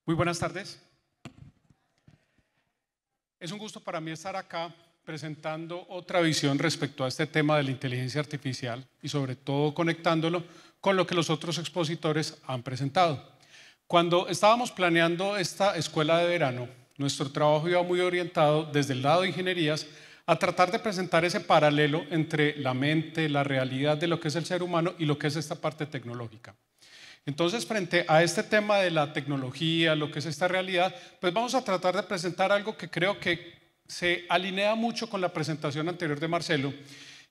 Muy buenas tardes. Es un gusto para mí estar acá presentando otra visión respecto a este tema de la inteligencia artificial y sobre todo conectándolo con lo que los otros expositores han presentado. Cuando estábamos planeando esta escuela de verano, nuestro trabajo iba muy orientado desde el lado de ingenierías a tratar de presentar ese paralelo entre la mente, la realidad de lo que es el ser humano y lo que es esta parte tecnológica. Entonces, frente a este tema de la tecnología, lo que es esta realidad, pues vamos a tratar de presentar algo que creo que se alinea mucho con la presentación anterior de Marcelo,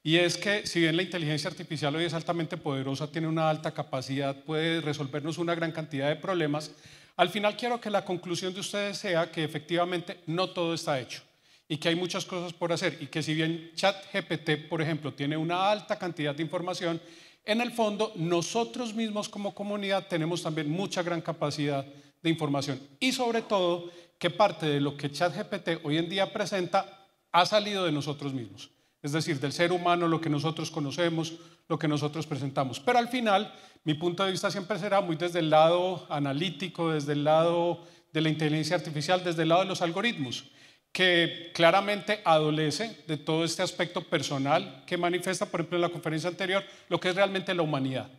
y es que si bien la inteligencia artificial hoy es altamente poderosa, tiene una alta capacidad, puede resolvernos una gran cantidad de problemas, al final quiero que la conclusión de ustedes sea que efectivamente no todo está hecho y que hay muchas cosas por hacer y que si bien ChatGPT, por ejemplo, tiene una alta cantidad de información, en el fondo nosotros mismos como comunidad tenemos también mucha gran capacidad de información y sobre todo que parte de lo que ChatGPT hoy en día presenta ha salido de nosotros mismos, es decir, del ser humano, lo que nosotros conocemos, lo que nosotros presentamos. Pero al final, mi punto de vista siempre será muy desde el lado analítico, desde el lado de la inteligencia artificial, desde el lado de los algoritmos, que claramente adolece de todo este aspecto personal que manifiesta, por ejemplo, en la conferencia anterior, lo que es realmente la humanidad.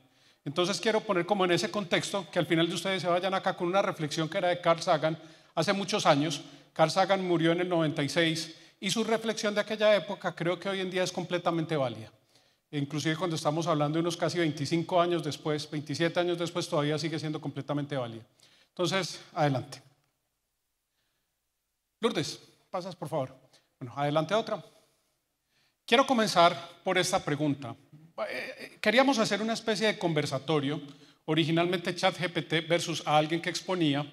Entonces quiero poner como en ese contexto que al final de ustedes se vayan acá con una reflexión que era de Carl Sagan hace muchos años. Carl Sagan murió en el 96 y su reflexión de aquella época creo que hoy en día es completamente válida. Inclusive cuando estamos hablando de unos casi 25 años después, 27 años después, todavía sigue siendo completamente válida. Entonces, adelante. Lourdes, pasas por favor. Bueno, adelante otra. Quiero comenzar por esta pregunta. Queríamos hacer una especie de conversatorio, originalmente ChatGPT versus a alguien que exponía,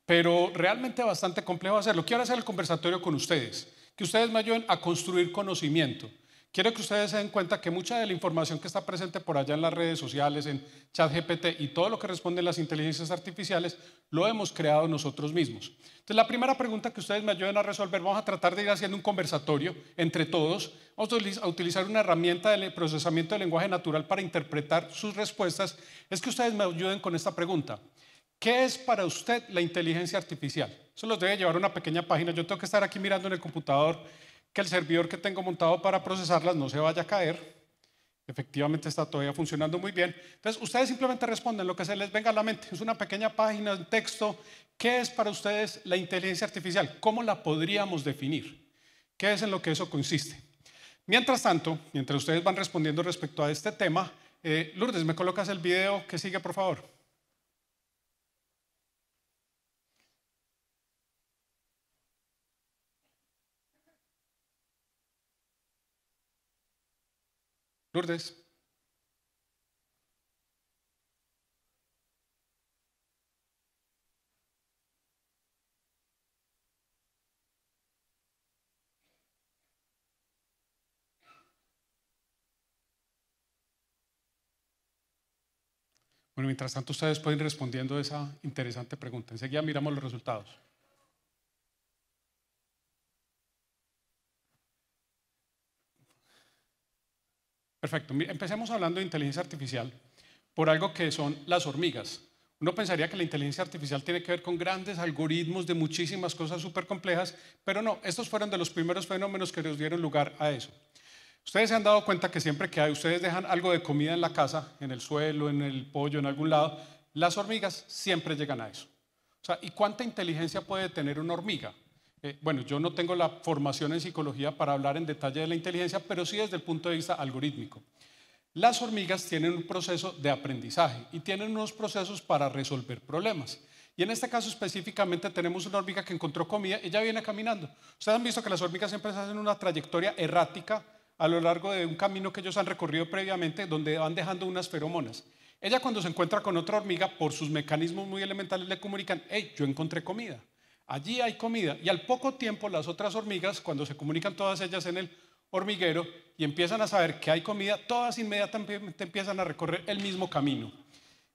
pero realmente bastante complejo hacerlo. Quiero hacer el conversatorio con ustedes, que ustedes me ayuden a construir conocimiento. Quiero que ustedes se den cuenta que mucha de la información que está presente por allá en las redes sociales, en ChatGPT y todo lo que responden las inteligencias artificiales, lo hemos creado nosotros mismos. Entonces, la primera pregunta que ustedes me ayuden a resolver, vamos a tratar de ir haciendo un conversatorio entre todos. Vamos a utilizar una herramienta de procesamiento de lenguaje natural para interpretar sus respuestas. Es que ustedes me ayuden con esta pregunta. ¿Qué es para usted la inteligencia artificial? Eso los debe llevar a una pequeña página. Yo tengo que estar aquí mirando en el computador que el servidor que tengo montado para procesarlas no se vaya a caer. Efectivamente está todavía funcionando muy bien. Entonces, ustedes simplemente responden lo que se les venga a la mente. Es una pequeña página, un texto. ¿Qué es para ustedes la inteligencia artificial? ¿Cómo la podríamos definir? ¿Qué es en lo que eso consiste? Mientras tanto, mientras ustedes van respondiendo respecto a este tema, Lourdes, ¿me colocas el video que sigue, por favor? Lourdes. Bueno, mientras tanto ustedes pueden ir respondiendo esa interesante pregunta. Enseguida miramos los resultados. Perfecto. Empecemos hablando de inteligencia artificial por algo que son las hormigas. Uno pensaría que la inteligencia artificial tiene que ver con grandes algoritmos de muchísimas cosas súper complejas, pero no, estos fueron de los primeros fenómenos que nos dieron lugar a eso. Ustedes se han dado cuenta que siempre que ustedes dejan algo de comida en la casa, en el suelo, en el pollo, en algún lado, las hormigas siempre llegan a eso. O sea, ¿y cuánta inteligencia puede tener una hormiga? Bueno, yo no tengo la formación en psicología para hablar en detalle de la inteligencia, pero sí desde el punto de vista algorítmico. Las hormigas tienen un proceso de aprendizaje y tienen unos procesos para resolver problemas. Y en este caso específicamente tenemos una hormiga que encontró comida y ya viene caminando. Ustedes han visto que las hormigas siempre hacen una trayectoria errática a lo largo de un camino que ellos han recorrido previamente, donde van dejando unas feromonas. Ella, cuando se encuentra con otra hormiga, por sus mecanismos muy elementales le comunican: hey, yo encontré comida, allí hay comida. Y al poco tiempo las otras hormigas, cuando se comunican todas ellas en el hormiguero y empiezan a saber que hay comida, todas inmediatamente empiezan a recorrer el mismo camino.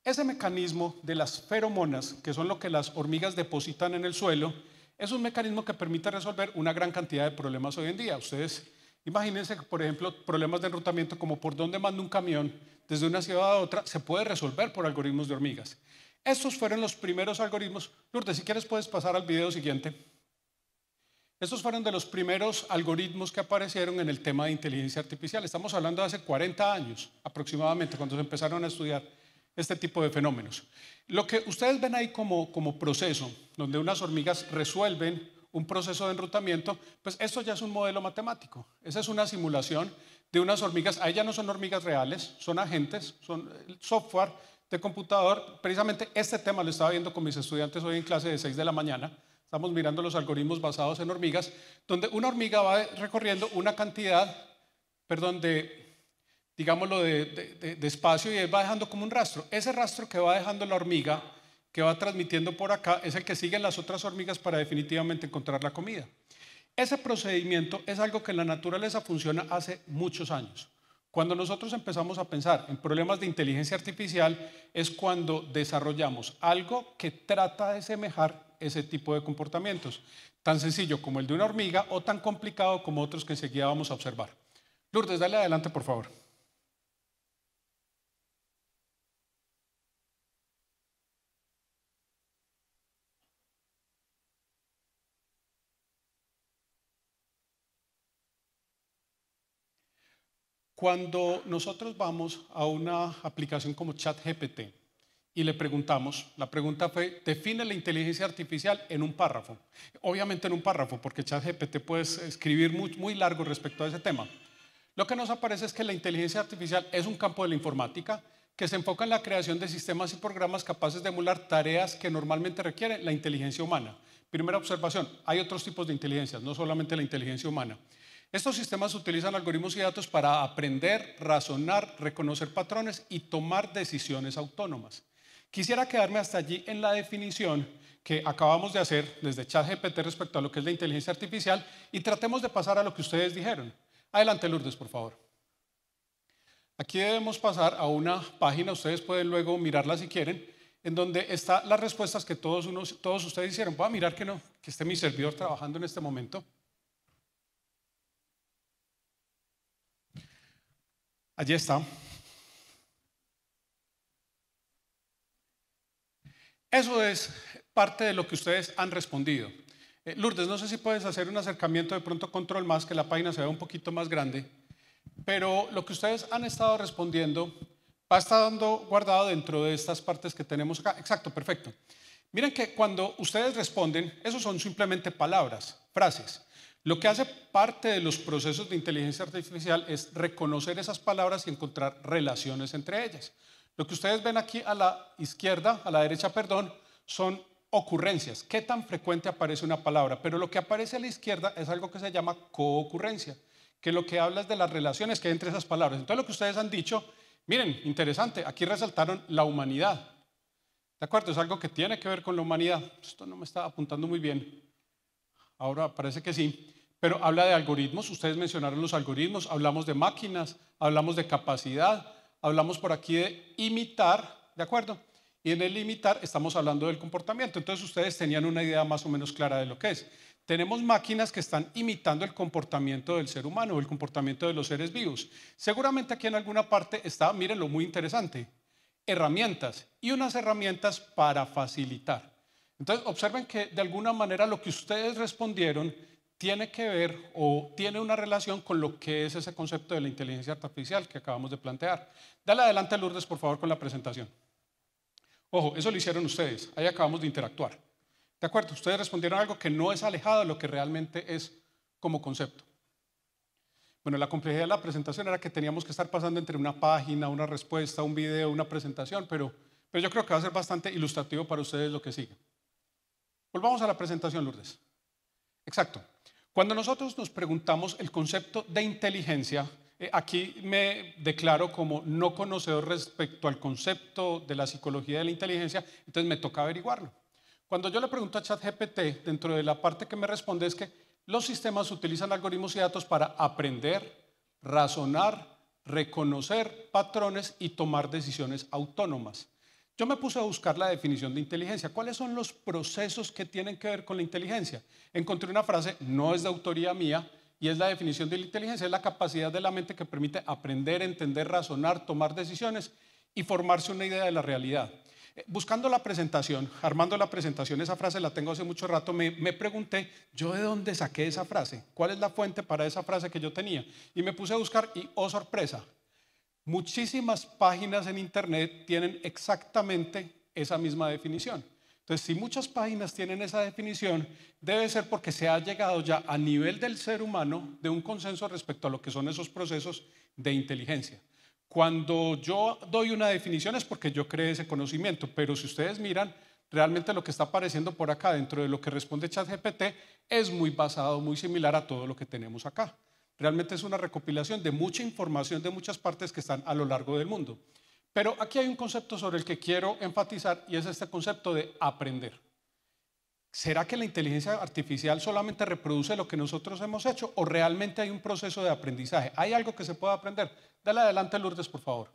Ese mecanismo de las feromonas, que son lo que las hormigas depositan en el suelo, es un mecanismo que permite resolver una gran cantidad de problemas hoy en día. Ustedes imagínense que, por ejemplo, problemas de enrutamiento como por dónde manda un camión desde una ciudad a otra se puede resolver por algoritmos de hormigas. Estos fueron los primeros algoritmos. Lourdes, si quieres puedes pasar al video siguiente. Estos fueron de los primeros algoritmos que aparecieron en el tema de inteligencia artificial. Estamos hablando de hace 40 años aproximadamente, cuando se empezaron a estudiar este tipo de fenómenos. Lo que ustedes ven ahí como proceso, donde unas hormigas resuelven un proceso de enrutamiento, pues esto ya es un modelo matemático. Esa es una simulación de unas hormigas. Ahí ya no son hormigas reales, son agentes, son software de computador. Precisamente este tema lo estaba viendo con mis estudiantes hoy en clase de 6 de la mañana. Estamos mirando los algoritmos basados en hormigas, donde una hormiga va recorriendo una cantidad, digámoslo, de espacio, y él va dejando como un rastro. Ese rastro que va dejando la hormiga, que va transmitiendo por acá, es el que siguen las otras hormigas para definitivamente encontrar la comida. Ese procedimiento es algo que en la naturaleza funciona hace muchos años. Cuando nosotros empezamos a pensar en problemas de inteligencia artificial es cuando desarrollamos algo que trata de semejar ese tipo de comportamientos, tan sencillo como el de una hormiga o tan complicado como otros que enseguida vamos a observar. Lourdes, dale adelante, por favor. Cuando nosotros vamos a una aplicación como ChatGPT y le preguntamos, la pregunta fue, define la inteligencia artificial en un párrafo. Obviamente en un párrafo, porque ChatGPT puede escribir muy largo respecto a ese tema. Lo que nos aparece es que la inteligencia artificial es un campo de la informática que se enfoca en la creación de sistemas y programas capaces de emular tareas que normalmente requieren la inteligencia humana. Primera observación, hay otros tipos de inteligencias, no solamente la inteligencia humana. Estos sistemas utilizan algoritmos y datos para aprender, razonar, reconocer patrones y tomar decisiones autónomas. Quisiera quedarme hasta allí en la definición que acabamos de hacer desde ChatGPT respecto a lo que es la inteligencia artificial y tratemos de pasar a lo que ustedes dijeron. Adelante, Lourdes, por favor. Aquí debemos pasar a una página, ustedes pueden luego mirarla si quieren, en donde están las respuestas que todos ustedes hicieron. Voy a mirar que esté mi servidor trabajando en este momento. Allí está. Eso es parte de lo que ustedes han respondido. Lourdes, no sé si puedes hacer un acercamiento de pronto control más, que la página se vea un poquito más grande, pero lo que ustedes han estado respondiendo va a estar guardado dentro de estas partes que tenemos acá. Exacto, perfecto. Miren que cuando ustedes responden, esos son simplemente palabras, frases. Lo que hace parte de los procesos de inteligencia artificial es reconocer esas palabras y encontrar relaciones entre ellas. Lo que ustedes ven aquí a la izquierda, a la derecha, perdón, son ocurrencias. ¿Qué tan frecuente aparece una palabra? Pero lo que aparece a la izquierda es algo que se llama coocurrencia, que lo que habla es de las relaciones que hay entre esas palabras. Entonces lo que ustedes han dicho, miren, interesante, aquí resaltaron la humanidad. ¿De acuerdo? Es algo que tiene que ver con la humanidad. Esto no me está apuntando muy bien. Ahora parece que sí, pero habla de algoritmos. Ustedes mencionaron los algoritmos, hablamos de máquinas, hablamos de capacidad, hablamos por aquí de imitar, ¿de acuerdo? Y en el imitar estamos hablando del comportamiento. Entonces ustedes tenían una idea más o menos clara de lo que es. Tenemos máquinas que están imitando el comportamiento del ser humano o el comportamiento de los seres vivos. Seguramente aquí en alguna parte está, mírenlo, muy interesante, herramientas y unas herramientas para facilitar. Entonces observen que de alguna manera lo que ustedes respondieron tiene que ver o tiene una relación con lo que es ese concepto de la inteligencia artificial que acabamos de plantear. Dale adelante, Lourdes, por favor, con la presentación. Ojo, eso lo hicieron ustedes, ahí acabamos de interactuar. ¿De acuerdo? Ustedes respondieron algo que no es alejado de lo que realmente es como concepto. Bueno, la complejidad de la presentación era que teníamos que estar pasando entre una página, una respuesta, un video, una presentación, pero yo creo que va a ser bastante ilustrativo para ustedes lo que sigue. Volvamos a la presentación, Lourdes. Exacto. Cuando nosotros nos preguntamos el concepto de inteligencia, aquí me declaro como no conocedor respecto al concepto de la psicología de la inteligencia, entonces me toca averiguarlo. Cuando yo le pregunto a ChatGPT, dentro de la parte que me responde es que los sistemas utilizan algoritmos y datos para aprender, razonar, reconocer patrones y tomar decisiones autónomas. Yo me puse a buscar la definición de inteligencia. ¿Cuáles son los procesos que tienen que ver con la inteligencia? Encontré una frase, no es de autoría mía, y es la definición de la inteligencia, es la capacidad de la mente que permite aprender, entender, razonar, tomar decisiones y formarse una idea de la realidad. Buscando la presentación, armando la presentación, esa frase la tengo hace mucho rato, me pregunté, ¿yo de dónde saqué esa frase? ¿Cuál es la fuente para esa frase que yo tenía? Y me puse a buscar y, oh sorpresa, muchísimas páginas en internet tienen exactamente esa misma definición. Entonces, si muchas páginas tienen esa definición, debe ser porque se ha llegado ya a nivel del ser humano de un consenso respecto a lo que son esos procesos de inteligencia. Cuando yo doy una definición es porque yo creé ese conocimiento, pero si ustedes miran, realmente lo que está apareciendo por acá dentro de lo que responde ChatGPT es muy basado, muy similar a todo lo que tenemos acá. Realmente es una recopilación de mucha información de muchas partes que están a lo largo del mundo. Pero aquí hay un concepto sobre el que quiero enfatizar y es este concepto de aprender. ¿Será que la inteligencia artificial solamente reproduce lo que nosotros hemos hecho o realmente hay un proceso de aprendizaje? ¿Hay algo que se pueda aprender? Dale adelante, Lourdes, por favor.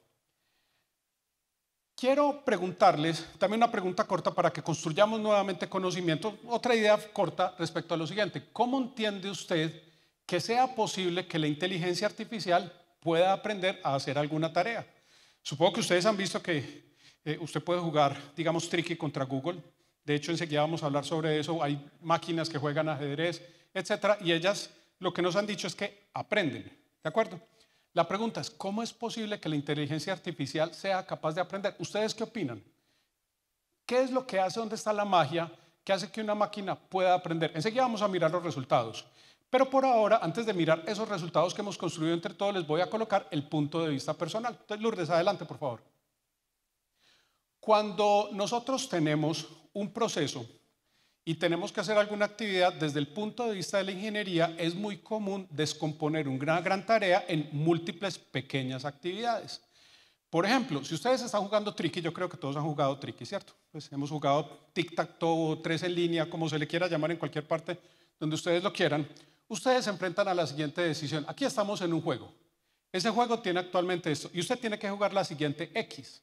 Quiero preguntarles, también una pregunta corta para que construyamos nuevamente conocimiento, otra idea corta respecto a lo siguiente. ¿Cómo entiende usted que sea posible que la inteligencia artificial pueda aprender a hacer alguna tarea? Supongo que ustedes han visto que usted puede jugar, digamos, Tricky contra Google. De hecho, enseguida vamos a hablar sobre eso. Hay máquinas que juegan ajedrez, etcétera, y ellas lo que nos han dicho es que aprenden, ¿de acuerdo? La pregunta es, ¿cómo es posible que la inteligencia artificial sea capaz de aprender? ¿Ustedes qué opinan? ¿Qué es lo que hace? ¿Dónde está la magia que hace que una máquina pueda aprender? Enseguida vamos a mirar los resultados. Pero por ahora, antes de mirar esos resultados que hemos construido entre todos, les voy a colocar el punto de vista personal. Entonces, Lourdes, adelante, por favor. Cuando nosotros tenemos un proceso y tenemos que hacer alguna actividad, desde el punto de vista de la ingeniería, es muy común descomponer una gran tarea en múltiples pequeñas actividades. Por ejemplo, si ustedes están jugando Tricky, yo creo que todos han jugado Tricky, ¿cierto? Pues hemos jugado Tic-Tac-Toe, 3 en línea, como se le quiera llamar en cualquier parte donde ustedes lo quieran. Ustedes se enfrentan a la siguiente decisión. Aquí estamos en un juego. Ese juego tiene actualmente esto y usted tiene que jugar la siguiente X.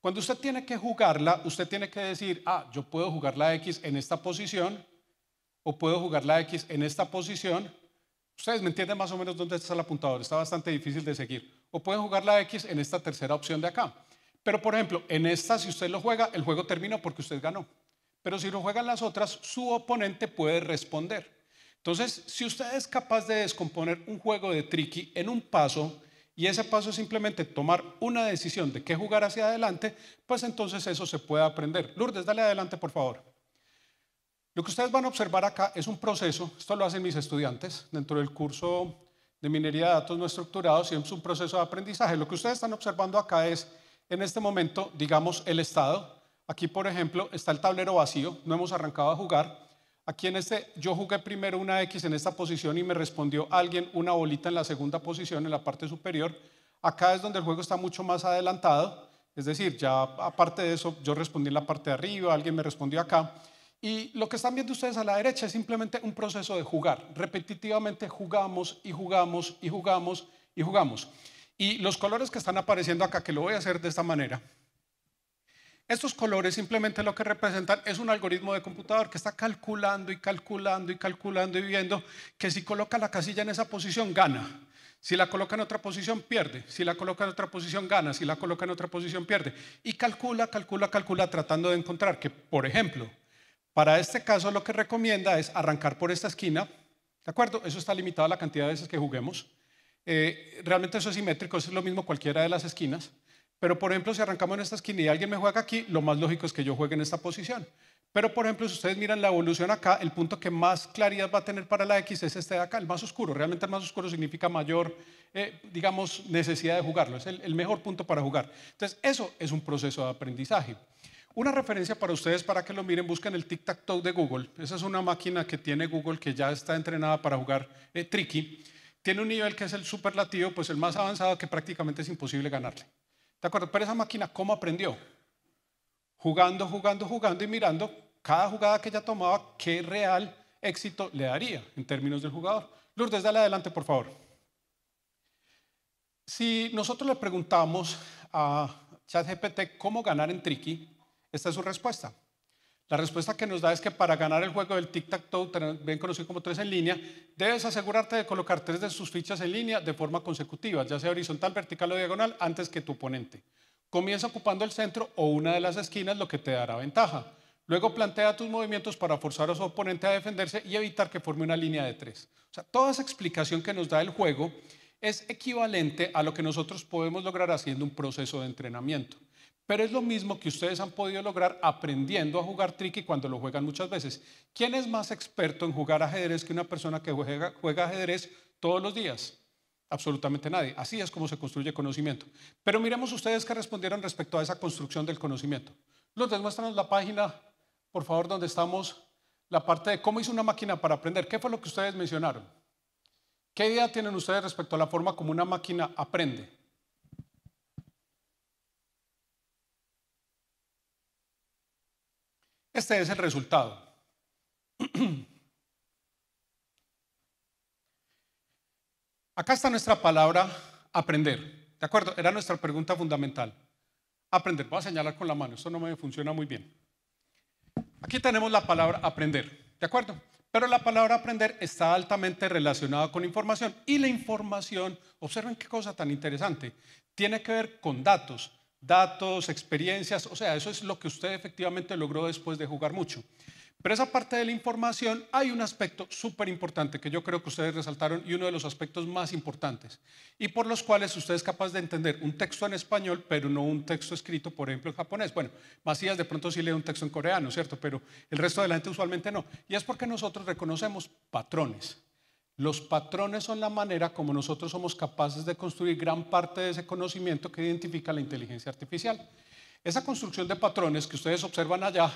Cuando usted tiene que jugarla, usted tiene que decir, yo puedo jugar la X en esta posición o puedo jugar la X en esta posición. Ustedes me entienden más o menos dónde está el apuntador, está bastante difícil de seguir. O pueden jugar la X en esta tercera opción de acá. Pero por ejemplo, en esta si usted lo juega, el juego termina porque usted ganó. Pero si lo juegan las otras, su oponente puede responder. Entonces, si usted es capaz de descomponer un juego de Tricky en un paso, y ese paso es simplemente tomar una decisión de qué jugar hacia adelante, pues entonces eso se puede aprender. Lourdes, dale adelante, por favor. Lo que ustedes van a observar acá es un proceso, esto lo hacen mis estudiantes dentro del curso de minería de datos no estructurados, y es un proceso de aprendizaje. Lo que ustedes están observando acá es, en este momento, digamos, el estado. Aquí, por ejemplo, está el tablero vacío, no hemos arrancado a jugar. Aquí en yo jugué primero una X en esta posición y me respondió alguien una bolita en la segunda posición, en la parte superior. Acá es donde el juego está mucho más adelantado, es decir, ya aparte de eso, yo respondí en la parte de arriba, alguien me respondió acá. Y lo que están viendo ustedes a la derecha es simplemente un proceso de jugar. Repetitivamente jugamos y jugamos y jugamos y jugamos. Y los colores que están apareciendo acá, que lo voy a hacer de esta manera. Estos colores simplemente lo que representan es un algoritmo de computador que está calculando y calculando y calculando y viendo que si coloca la casilla en esa posición gana, si la coloca en otra posición pierde, si la coloca en otra posición gana, si la coloca en otra posición pierde. Y calcula, calcula, calcula tratando de encontrar que, por ejemplo, para este caso lo que recomienda es arrancar por esta esquina, ¿de acuerdo? Eso está limitado a la cantidad de veces que juguemos. Realmente eso es simétrico, eso es lo mismo cualquiera de las esquinas. Pero, por ejemplo, si arrancamos en esta esquina y alguien me juega aquí, lo más lógico es que yo juegue en esta posición. Pero, por ejemplo, si ustedes miran la evolución acá, el punto que más claridad va a tener para la X es este de acá, el más oscuro. Realmente el más oscuro significa mayor, digamos, necesidad de jugarlo. Es el mejor punto para jugar. Entonces, eso es un proceso de aprendizaje. Una referencia para ustedes, para que lo miren, busquen el Tic-Tac-Toe de Google. Esa es una máquina que tiene Google que ya está entrenada para jugar Tricky. Tiene un nivel que es el superlativo, pues el más avanzado, que prácticamente es imposible ganarle. ¿De acuerdo? Pero esa máquina, ¿cómo aprendió? Jugando, jugando, jugando y mirando cada jugada que ella tomaba, qué real éxito le daría en términos del jugador. Lourdes, dale adelante, por favor. Si nosotros le preguntamos a ChatGPT cómo ganar en Tricky, esta es su respuesta. La respuesta que nos da es que para ganar el juego del Tic-Tac-Toe, bien conocido como 3 en línea, debes asegurarte de colocar 3 de sus fichas en línea de forma consecutiva, ya sea horizontal, vertical o diagonal, antes que tu oponente. Comienza ocupando el centro o una de las esquinas, lo que te dará ventaja. Luego plantea tus movimientos para forzar a su oponente a defenderse y evitar que forme una línea de 3. O sea, toda esa explicación que nos da el juego es equivalente a lo que nosotros podemos lograr haciendo un proceso de entrenamiento. Pero es lo mismo que ustedes han podido lograr aprendiendo a jugar triqui cuando lo juegan muchas veces. ¿Quién es más experto en jugar ajedrez que una persona que juega ajedrez todos los días? Absolutamente nadie. Así es como se construye conocimiento. Pero miremos ustedes qué respondieron respecto a esa construcción del conocimiento. Lourdes, muéstranos la página, por favor, donde estamos, la parte de cómo hizo una máquina para aprender. ¿Qué fue lo que ustedes mencionaron? ¿Qué idea tienen ustedes respecto a la forma como una máquina aprende? Este es el resultado. Acá está nuestra palabra aprender. ¿De acuerdo? Era nuestra pregunta fundamental. Aprender. Voy a señalar con la mano. Esto no me funciona muy bien. Aquí tenemos la palabra aprender. ¿De acuerdo? Pero la palabra aprender está altamente relacionada con información. Y la información, observen qué cosa tan interesante, tiene que ver con datos. Datos, experiencias, o sea, eso es lo que usted efectivamente logró después de jugar mucho. Pero esa parte de la información hay un aspecto súper importante que yo creo que ustedes resaltaron y uno de los aspectos más importantes y por los cuales usted es capaz de entender un texto en español pero no un texto escrito, por ejemplo, en japonés. Bueno, Macías de pronto sí lee un texto en coreano, ¿cierto? Pero el resto de la gente usualmente no. Y es porque nosotros reconocemos patrones. Los patrones son la manera como nosotros somos capaces de construir gran parte de ese conocimiento que identifica la inteligencia artificial. Esa construcción de patrones que ustedes observan allá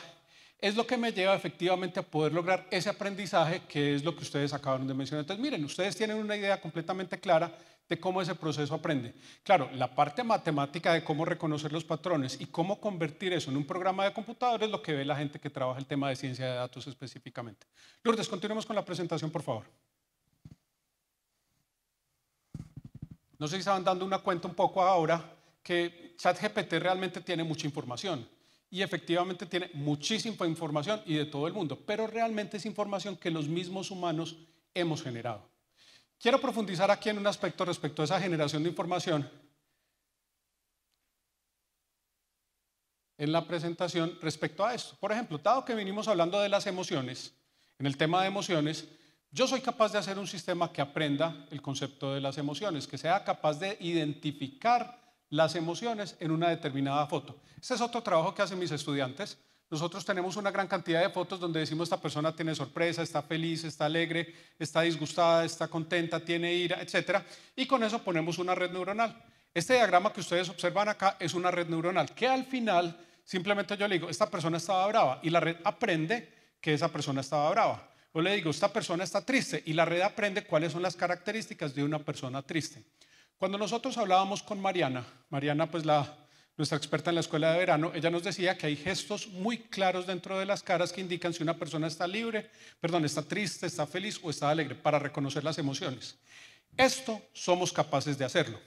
es lo que me lleva efectivamente a poder lograr ese aprendizaje que es lo que ustedes acabaron de mencionar. Entonces, miren, ustedes tienen una idea completamente clara de cómo ese proceso aprende. Claro, la parte matemática de cómo reconocer los patrones y cómo convertir eso en un programa de computador es lo que ve la gente que trabaja el tema de ciencia de datos específicamente. Lourdes, continuemos con la presentación, por favor. No sé si se van dando una cuenta un poco ahora que ChatGPT realmente tiene mucha información y efectivamente tiene muchísima información y de todo el mundo, pero realmente es información que los mismos humanos hemos generado. Quiero profundizar aquí en un aspecto respecto a esa generación de información en la presentación respecto a esto. Por ejemplo, dado que venimos hablando de las emociones, en el tema de emociones, yo soy capaz de hacer un sistema que aprenda el concepto de las emociones, que sea capaz de identificar las emociones en una determinada foto. Este es otro trabajo que hacen mis estudiantes. Nosotros tenemos una gran cantidad de fotos donde decimos esta persona tiene sorpresa, está feliz, está alegre, está disgustada, está contenta, tiene ira, etc. Y con eso ponemos una red neuronal. Este diagrama que ustedes observan acá es una red neuronal que al final simplemente yo le digo, esta persona estaba brava y la red aprende que esa persona estaba brava. O le digo, esta persona está triste y la red aprende cuáles son las características de una persona triste. Cuando nosotros hablábamos con Mariana, pues nuestra experta en la escuela de verano, ella nos decía que hay gestos muy claros dentro de las caras que indican si una persona está está triste, está feliz o está alegre para reconocer las emociones. Esto somos capaces de hacerlo.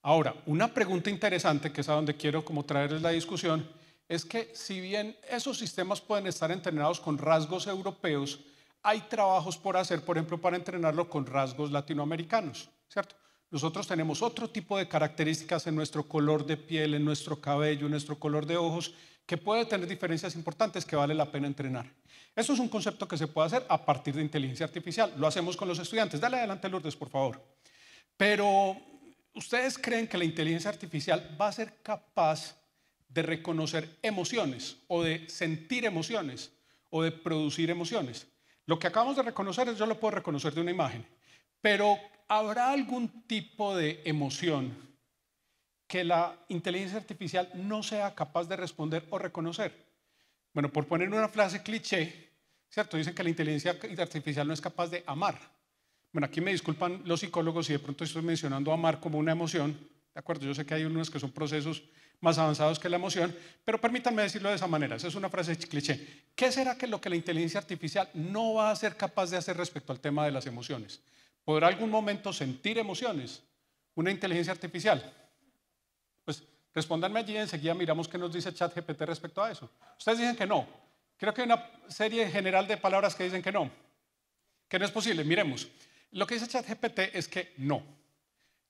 Ahora, una pregunta interesante que es a donde quiero como traerles la discusión es que si bien esos sistemas pueden estar entrenados con rasgos europeos, hay trabajos por hacer, por ejemplo, para entrenarlo con rasgos latinoamericanos, ¿cierto? Nosotros tenemos otro tipo de características en nuestro color de piel, en nuestro cabello, en nuestro color de ojos, que puede tener diferencias importantes que vale la pena entrenar. Eso es un concepto que se puede hacer a partir de inteligencia artificial. Lo hacemos con los estudiantes. Dale adelante, Lourdes, por favor. Pero, ¿ustedes creen que la inteligencia artificial va a ser capaz de reconocer emociones o de sentir emociones o de producir emociones? Lo que acabamos de reconocer yo lo puedo reconocer de una imagen, pero ¿habrá algún tipo de emoción que la inteligencia artificial no sea capaz de responder o reconocer? Bueno, por poner una frase cliché, ¿cierto? Dicen que la inteligencia artificial no es capaz de amar. Bueno, aquí me disculpan los psicólogos si de pronto estoy mencionando amar como una emoción, ¿de acuerdo? Yo sé que hay unos que son procesos más avanzados que la emoción, pero permítanme decirlo de esa manera, esa es una frase cliché. ¿Qué será que lo que la inteligencia artificial no va a ser capaz de hacer respecto al tema de las emociones? ¿Podrá algún momento sentir emociones una inteligencia artificial? Pues respóndanme allí y enseguida miramos qué nos dice ChatGPT respecto a eso. Ustedes dicen que no. Creo que hay una serie general de palabras que dicen que no es posible. Miremos, lo que dice ChatGPT es que no.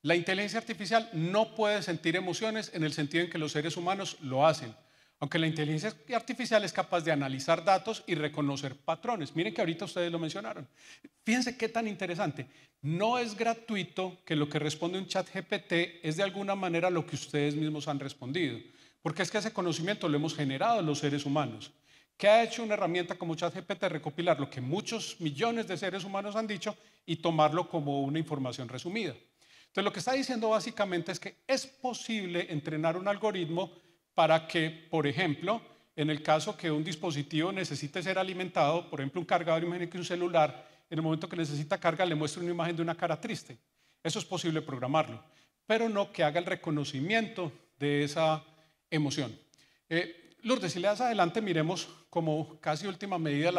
La inteligencia artificial no puede sentir emociones en el sentido en que los seres humanos lo hacen. Aunque la inteligencia artificial es capaz de analizar datos y reconocer patrones. Miren que ahorita ustedes lo mencionaron. Fíjense qué tan interesante. No es gratuito que lo que responde un chat GPT es de alguna manera lo que ustedes mismos han respondido. Porque es que ese conocimiento lo hemos generado los seres humanos. ¿Qué ha hecho una herramienta como ChatGPT? Recopilar lo que muchos millones de seres humanos han dicho y tomarlo como una información resumida. Entonces, lo que está diciendo básicamente es que es posible entrenar un algoritmo para que, por ejemplo, en el caso que un dispositivo necesite ser alimentado, por ejemplo, un cargador, imaginen que un celular, en el momento que necesita carga, le muestre una imagen de una cara triste. Eso es posible programarlo, pero no que haga el reconocimiento de esa emoción. Lourdes, si le das adelante, miremos como casi última medida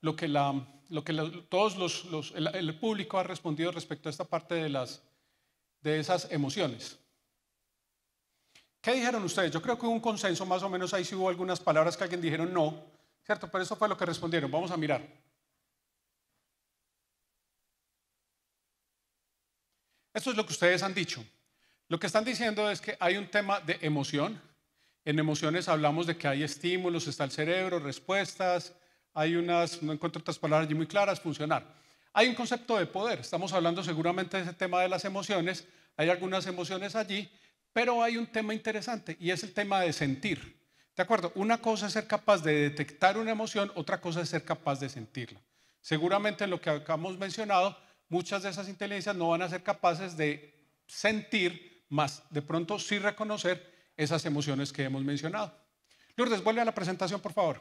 lo que todos el público ha respondido respecto a esta parte de esas emociones. ¿Qué dijeron ustedes? Yo creo que hubo un consenso, más o menos ahí sí hubo algunas palabras que alguien dijeron no, ¿cierto? Pero eso fue lo que respondieron. Vamos a mirar. Esto es lo que ustedes han dicho. Lo que están diciendo es que hay un tema de emoción. En emociones hablamos de que hay estímulos, está el cerebro, respuestas, hay unas, no encuentro otras palabras allí muy claras, funcionar. Hay un concepto de poder, estamos hablando seguramente de ese tema de las emociones, hay algunas emociones allí, pero hay un tema interesante y es el tema de sentir. ¿De acuerdo? Una cosa es ser capaz de detectar una emoción, otra cosa es ser capaz de sentirla. Seguramente en lo que acabamos mencionado, muchas de esas inteligencias no van a ser capaces de sentir, más de pronto sí reconocer esas emociones que hemos mencionado. Lourdes, vuelve a la presentación, por favor.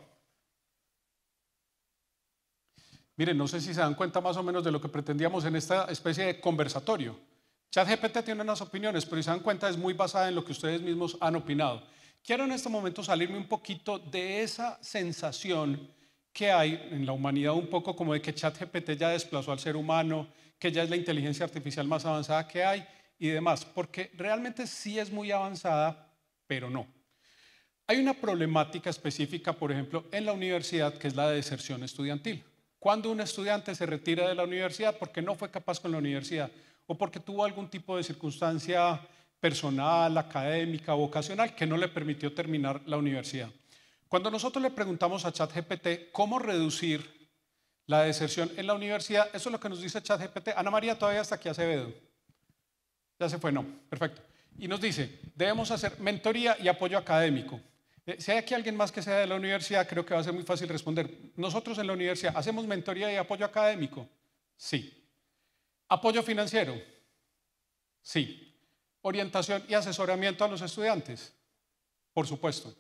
Miren, no sé si se dan cuenta más o menos de lo que pretendíamos en esta especie de conversatorio. ChatGPT tiene unas opiniones, pero si se dan cuenta es muy basada en lo que ustedes mismos han opinado. Quiero en este momento salirme un poquito de esa sensación que hay en la humanidad, un poco como de que ChatGPT ya desplazó al ser humano, que ya es la inteligencia artificial más avanzada que hay y demás, porque realmente sí es muy avanzada, pero no. Hay una problemática específica, por ejemplo, en la universidad, que es la de deserción estudiantil. Cuando un estudiante se retira de la universidad porque no fue capaz con la universidad o porque tuvo algún tipo de circunstancia personal, académica, vocacional que no le permitió terminar la universidad. Cuando nosotros le preguntamos a ChatGPT cómo reducir la deserción en la universidad, eso es lo que nos dice ChatGPT. Ana María todavía está aquí, Acevedo. Ya se fue, no, perfecto. Y nos dice, debemos hacer mentoría y apoyo académico. Si hay aquí alguien más que sea de la universidad, creo que va a ser muy fácil responder. Nosotros en la universidad, ¿hacemos mentoría y apoyo académico? Sí. ¿Apoyo financiero? Sí. ¿Orientación y asesoramiento a los estudiantes? Por supuesto.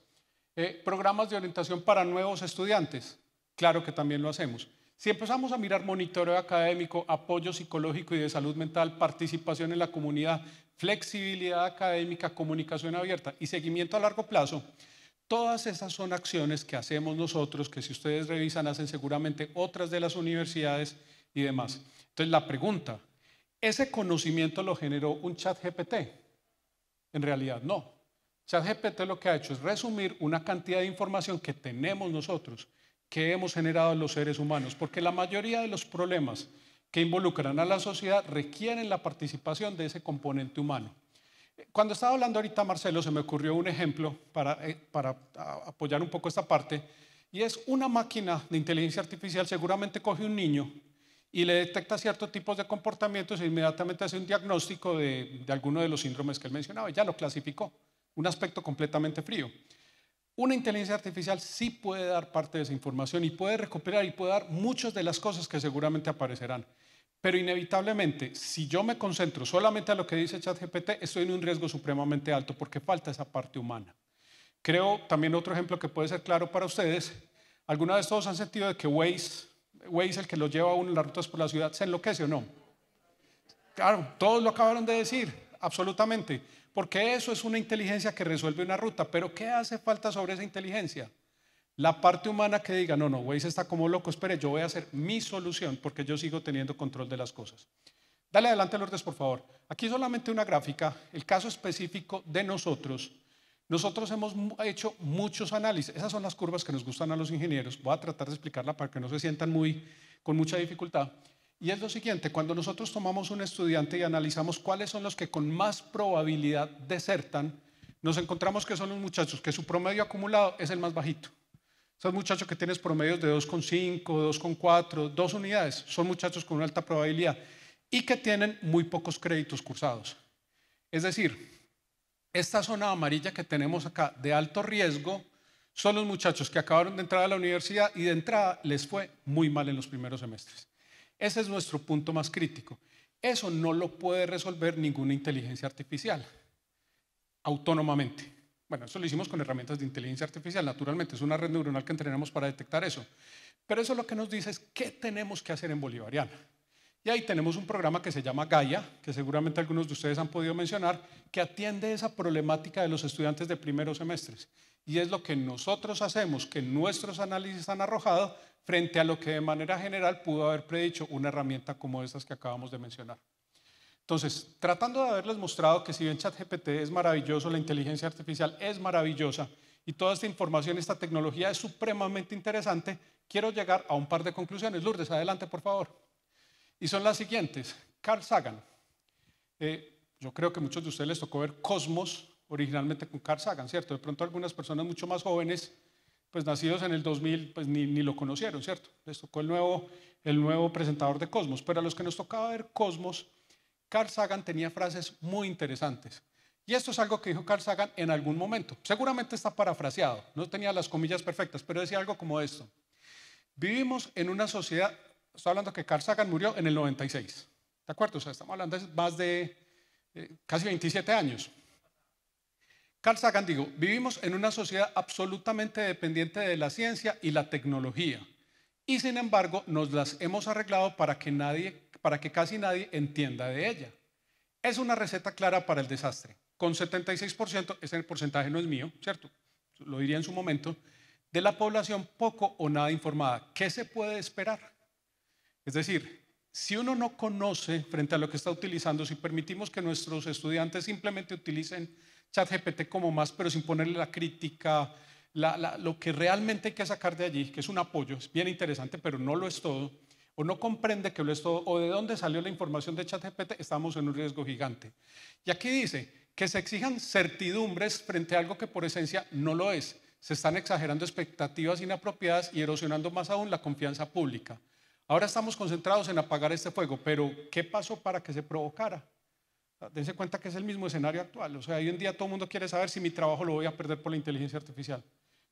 ¿Programas de orientación para nuevos estudiantes? Claro que también lo hacemos. Si empezamos a mirar monitoreo académico, apoyo psicológico y de salud mental, participación en la comunidad, flexibilidad académica, comunicación abierta y seguimiento a largo plazo, todas esas son acciones que hacemos nosotros, que si ustedes revisan hacen seguramente otras de las universidades y demás. Entonces la pregunta, ¿ese conocimiento lo generó un chat GPT? En realidad no. ChatGPT lo que ha hecho es resumir una cantidad de información que tenemos nosotros, que hemos generado los seres humanos, porque la mayoría de los problemas que involucran a la sociedad requieren la participación de ese componente humano. Cuando estaba hablando ahorita, Marcelo, se me ocurrió un ejemplo para apoyar un poco esta parte, y es una máquina de inteligencia artificial seguramente coge un niño y le detecta ciertos tipos de comportamientos e inmediatamente hace un diagnóstico de alguno de los síndromes que él mencionaba y ya lo clasificó, un aspecto completamente frío. Una inteligencia artificial sí puede dar parte de esa información y puede recopilar y puede dar muchas de las cosas que seguramente aparecerán. Pero inevitablemente, si yo me concentro solamente a lo que dice ChatGPT, estoy en un riesgo supremamente alto porque falta esa parte humana. Creo también otro ejemplo que puede ser claro para ustedes. ¿Alguna vez todos han sentido de que Waze, el que lo lleva a uno en las rutas por la ciudad, se enloquece o no? Claro, todos lo acabaron de decir, absolutamente. Porque eso es una inteligencia que resuelve una ruta. Pero ¿qué hace falta sobre esa inteligencia? La parte humana que diga, no, Waze está como loco, espere, yo voy a hacer mi solución porque yo sigo teniendo control de las cosas. Dale adelante, Lourdes, por favor. Aquí solamente una gráfica, el caso específico de nosotros. Nosotros hemos hecho muchos análisis. Esas son las curvas que nos gustan a los ingenieros. Voy a tratar de explicarla para que no se sientan con mucha dificultad. Y es lo siguiente, cuando nosotros tomamos un estudiante y analizamos cuáles son los que con más probabilidad desertan, nos encontramos que son los muchachos que su promedio acumulado es el más bajito. Esos muchachos que tienes promedios de 2,5, 2,4, 2 unidades, son muchachos con una alta probabilidad y que tienen muy pocos créditos cursados. Es decir, esta zona amarilla que tenemos acá de alto riesgo son los muchachos que acabaron de entrar a la universidad y de entrada les fue muy mal en los primeros semestres. Ese es nuestro punto más crítico. Eso no lo puede resolver ninguna inteligencia artificial autónomamente. Bueno, eso lo hicimos con herramientas de inteligencia artificial, naturalmente, es una red neuronal que entrenamos para detectar eso. Pero eso lo que nos dice es qué tenemos que hacer en Bolivariana. Y ahí tenemos un programa que se llama Gaia, que seguramente algunos de ustedes han podido mencionar, que atiende esa problemática de los estudiantes de primeros semestres. Y es lo que nosotros hacemos, que nuestros análisis han arrojado frente a lo que de manera general pudo haber predicho una herramienta como estas que acabamos de mencionar. Entonces, tratando de haberles mostrado que si bien ChatGPT es maravilloso, la inteligencia artificial es maravillosa y toda esta información, esta tecnología es supremamente interesante, quiero llegar a un par de conclusiones. Lourdes, adelante, por favor. Y son las siguientes. Carl Sagan. Yo creo que a muchos de ustedes les tocó ver Cosmos originalmente con Carl Sagan, ¿cierto? De pronto algunas personas mucho más jóvenes, pues nacidos en el 2000, pues ni lo conocieron, ¿cierto? Les tocó el nuevo presentador de Cosmos. Pero a los que nos tocaba ver Cosmos, Carl Sagan tenía frases muy interesantes. Y esto es algo que dijo Carl Sagan en algún momento. Seguramente está parafraseado, no tenía las comillas perfectas, pero decía algo como esto. Vivimos en una sociedad, estoy hablando que Carl Sagan murió en el 96, ¿de acuerdo? O sea, estamos hablando de más de casi 27 años. Carl Sagan dijo, vivimos en una sociedad absolutamente dependiente de la ciencia y la tecnología. Y sin embargo, nos las hemos arreglado para que casi nadie entienda de ella. Es una receta clara para el desastre. Con 76%, ese porcentaje no es mío, ¿cierto? Lo diría en su momento, de la población poco o nada informada. ¿Qué se puede esperar? Es decir, si uno no conoce frente a lo que está utilizando, si permitimos que nuestros estudiantes simplemente utilicen ChatGPT como más, pero sin ponerle la crítica, lo que realmente hay que sacar de allí, que es un apoyo, es bien interesante, pero no lo es todo, o no comprende que lo es todo, o de dónde salió la información de ChatGPT, estamos en un riesgo gigante. Y aquí dice que se exijan certidumbres frente a algo que por esencia no lo es. Se están exagerando expectativas inapropiadas y erosionando más aún la confianza pública. Ahora estamos concentrados en apagar este fuego, pero ¿qué pasó para que se provocara? Dense cuenta que es el mismo escenario actual. O sea, hoy en día todo el mundo quiere saber si mi trabajo lo voy a perder por la inteligencia artificial.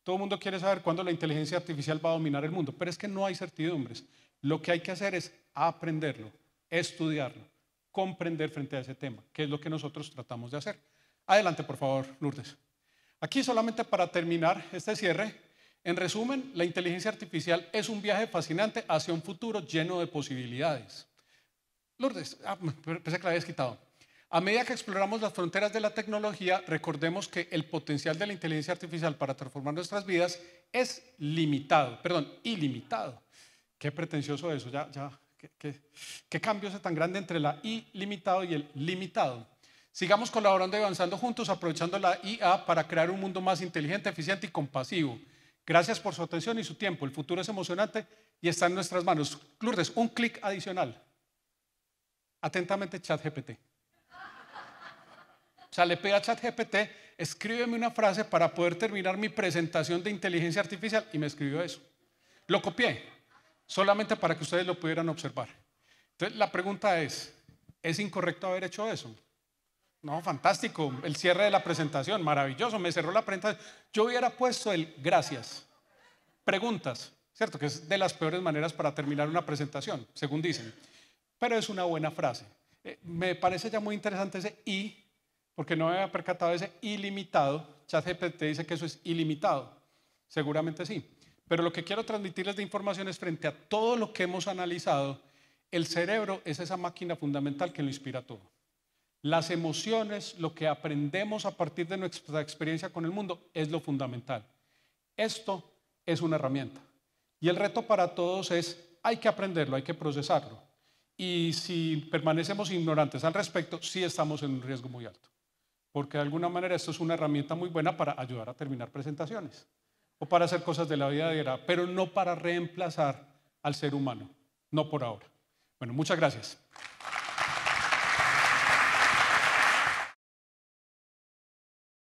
Todo el mundo quiere saber cuándo la inteligencia artificial va a dominar el mundo, pero es que no hay certidumbres. Lo que hay que hacer es aprenderlo, estudiarlo, comprender frente a ese tema, que es lo que nosotros tratamos de hacer. Adelante, por favor, Lourdes. Aquí solamente para terminar este cierre, en resumen, la inteligencia artificial es un viaje fascinante hacia un futuro lleno de posibilidades. Lourdes, pensé que la habías quitado. A medida que exploramos las fronteras de la tecnología, recordemos que el potencial de la inteligencia artificial para transformar nuestras vidas es ilimitado. Qué pretencioso eso, qué cambio es tan grande entre la ilimitado y el limitado. Sigamos colaborando y avanzando juntos, aprovechando la IA para crear un mundo más inteligente, eficiente y compasivo. Gracias por su atención y su tiempo. El futuro es emocionante y está en nuestras manos. Lourdes, un clic adicional. Atentamente, ChatGPT. O sea, le pido a ChatGPT, escríbeme una frase para poder terminar mi presentación de inteligencia artificial y me escribió eso. Lo copié, solamente para que ustedes lo pudieran observar. Entonces, la pregunta ¿es incorrecto haber hecho eso? No, fantástico, el cierre de la presentación, maravilloso, me cerró la presentación. Yo hubiera puesto el gracias, preguntas, ¿cierto? Que es de las peores maneras para terminar una presentación, según dicen. Pero es una buena frase. Me parece ya muy interesante ese y, porque no me había percatado de ese ilimitado. ChatGPT dice que eso es ilimitado. Seguramente sí. Pero lo que quiero transmitirles de información es frente a todo lo que hemos analizado, el cerebro es esa máquina fundamental que lo inspira todo. Las emociones, lo que aprendemos a partir de nuestra experiencia con el mundo es lo fundamental. Esto es una herramienta. Y el reto para todos es, hay que aprenderlo, hay que procesarlo. Y si permanecemos ignorantes al respecto, sí estamos en un riesgo muy alto. Porque de alguna manera esto es una herramienta muy buena para ayudar a terminar presentaciones o para hacer cosas de la vida diaria, pero no para reemplazar al ser humano, no por ahora. Bueno, muchas gracias.